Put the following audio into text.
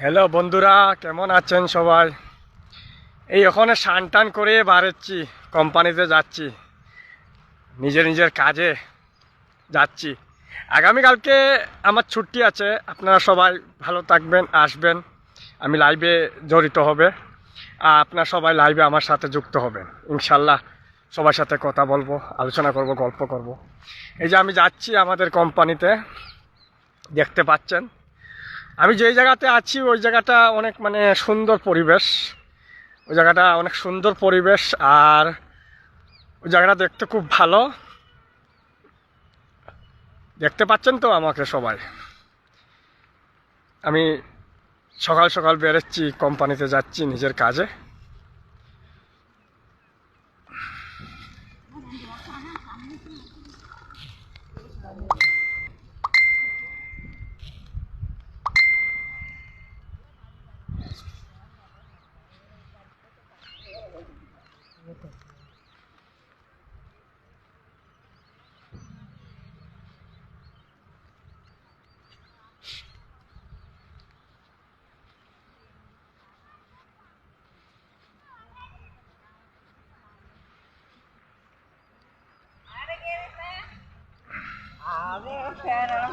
Hello বন্ধুরা, কেমন আছেন সবাই? এই ওখানে স্নান টান করে বাড়াচ্ছি, কোম্পানিতে যাচ্ছি, নিজের কাজে যাচ্ছি। আগামীকালকে আমার ছুটি আছে। আপনারা সবাই ভালো থাকবেন, আসবেন, আমি লাইভে জড়িত হবে। আর আপনারা সবাই লাইভে আমার সাথে যুক্ত হবেন ইনশাল্লাহ। সবার সাথে কথা বলবো, আলোচনা করব, গল্প করব। এই যে আমি যাচ্ছি আমাদের কোম্পানিতে, দেখতে পাচ্ছেন আমি যেই জায়গাতে আছি ওই জায়গাটা অনেক সুন্দর পরিবেশ। ওই জায়গাটা অনেক সুন্দর পরিবেশ, আর ওই জায়গাটা দেখতে খুব ভালো। দেখতে পাচ্ছেন তো আমাকে সবাই। আমি সকাল সকাল বেরোচ্ছি, কোম্পানিতে যাচ্ছি নিজের কাজে। A ver, espera, no,